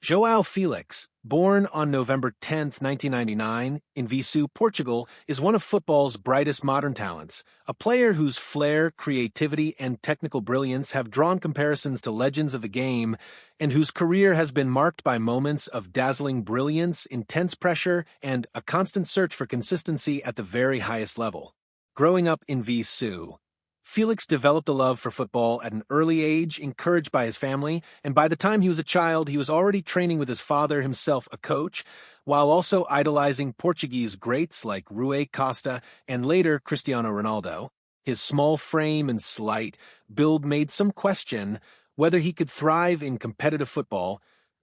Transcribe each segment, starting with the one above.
João Félix, born on November 10, 1999, in Viseu, Portugal, is one of football's brightest modern talents, a player whose flair, creativity, and technical brilliance have drawn comparisons to legends of the game, and whose career has been marked by moments of dazzling brilliance, intense pressure, and a constant search for consistency at the very highest level. Growing up in Viseu, Felix developed a love for football at an early age, encouraged by his family, and by the time he was a child, he was already training with his father, himself a coach, while also idolizing Portuguese greats like Rui Costa and later Cristiano Ronaldo. His small frame and slight build made some question whether he could thrive in competitive football,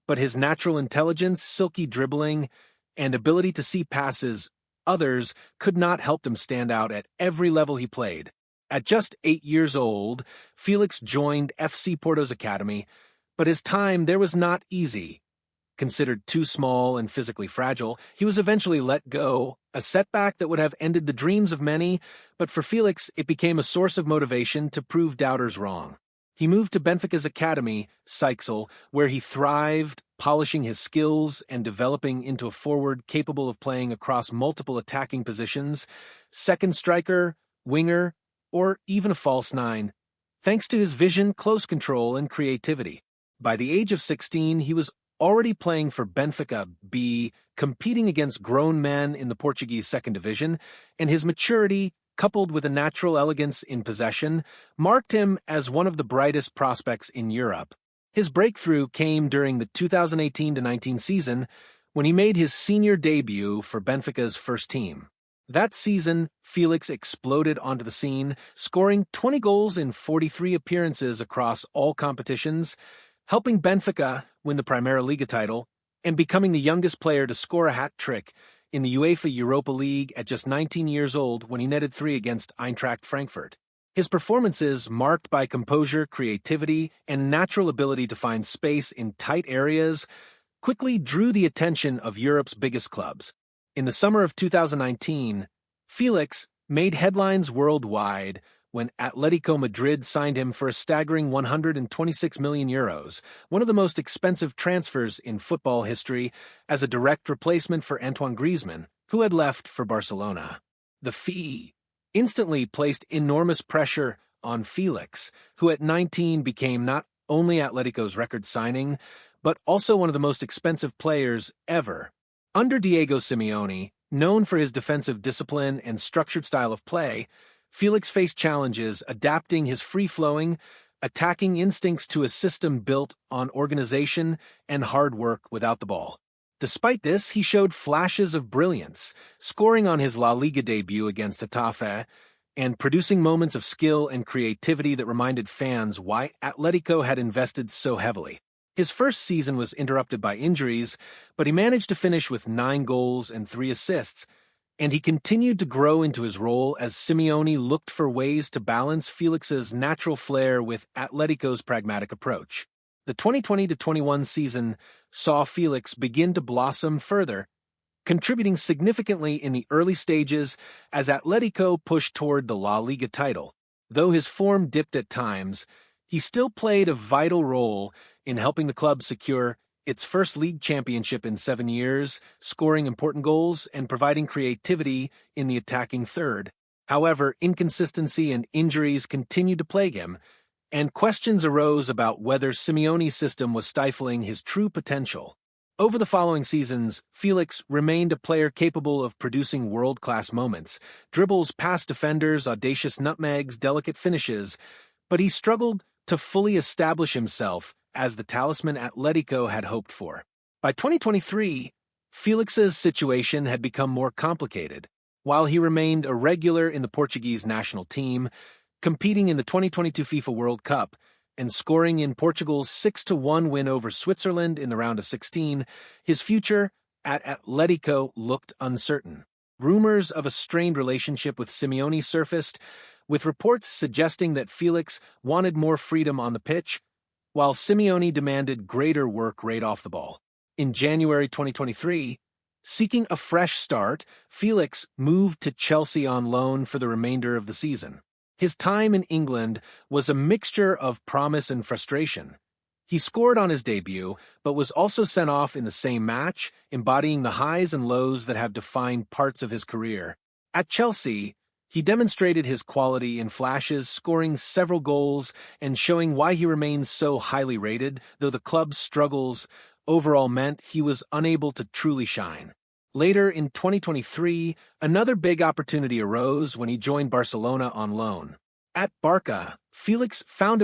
but his natural intelligence, silky dribbling, and ability to see passes others could not help him stand out at every level he played. At just 8 years old, Felix joined FC Porto's academy, but his time there was not easy. Considered too small and physically fragile, he was eventually let go, a setback that would have ended the dreams of many, but for Felix it became a source of motivation to prove doubters wrong. He moved to Benfica's academy, Seixal, where he thrived, polishing his skills and developing into a forward capable of playing across multiple attacking positions, second striker, winger, or even a false nine, thanks to his vision, close control, and creativity. By the age of 16, he was already playing for Benfica B, competing against grown men in the Portuguese second division, and his maturity, coupled with a natural elegance in possession, marked him as one of the brightest prospects in Europe. His breakthrough came during the 2018-19 season when he made his senior debut for Benfica's first team. That season, Felix exploded onto the scene, scoring 20 goals in 43 appearances across all competitions, helping Benfica win the Primeira Liga title, and becoming the youngest player to score a hat-trick in the UEFA Europa League at just 19 years old when he netted 3 against Eintracht Frankfurt. His performances, marked by composure, creativity, and natural ability to find space in tight areas, quickly drew the attention of Europe's biggest clubs. In the summer of 2019, Felix made headlines worldwide when Atletico Madrid signed him for a staggering €126 million, one of the most expensive transfers in football history, as a direct replacement for Antoine Griezmann, who had left for Barcelona. The fee instantly placed enormous pressure on Felix, who at 19 became not only Atletico's record signing, but also one of the most expensive players ever. Under Diego Simeone, known for his defensive discipline and structured style of play, Felix faced challenges adapting his free-flowing, attacking instincts to a system built on organization and hard work without the ball. Despite this, he showed flashes of brilliance, scoring on his La Liga debut against Getafe and producing moments of skill and creativity that reminded fans why Atletico had invested so heavily. His first season was interrupted by injuries, but he managed to finish with 9 goals and 3 assists, and he continued to grow into his role as Simeone looked for ways to balance Felix's natural flair with Atletico's pragmatic approach. The 2020-21 season saw Felix begin to blossom further, contributing significantly in the early stages as Atletico pushed toward the La Liga title. Though his form dipped at times, he still played a vital role in helping the club secure its first league championship in 7 years, scoring important goals and providing creativity in the attacking third. However, inconsistency and injuries continued to plague him, and questions arose about whether Simeone's system was stifling his true potential. Over the following seasons, Felix remained a player capable of producing world-class moments, dribbles past defenders, audacious nutmegs, delicate finishes, but he struggled to fully establish himself as the talisman Atletico had hoped for. By 2023, Felix's situation had become more complicated. While he remained a regular in the Portuguese national team, competing in the 2022 FIFA World Cup, and scoring in Portugal's 6-1 win over Switzerland in the round of 16, his future at Atletico looked uncertain. Rumors of a strained relationship with Simeone surfaced, with reports suggesting that Felix wanted more freedom on the pitch, while Simeone demanded greater work rate off the ball. In January 2023, seeking a fresh start, Felix moved to Chelsea on loan for the remainder of the season. His time in England was a mixture of promise and frustration. He scored on his debut, but was also sent off in the same match, embodying the highs and lows that have defined parts of his career. At Chelsea, he demonstrated his quality in flashes, scoring several goals and showing why he remains so highly rated, though the club's struggles overall meant he was unable to truly shine. Later in 2023, another big opportunity arose when he joined Barcelona on loan. At Barca, Felix found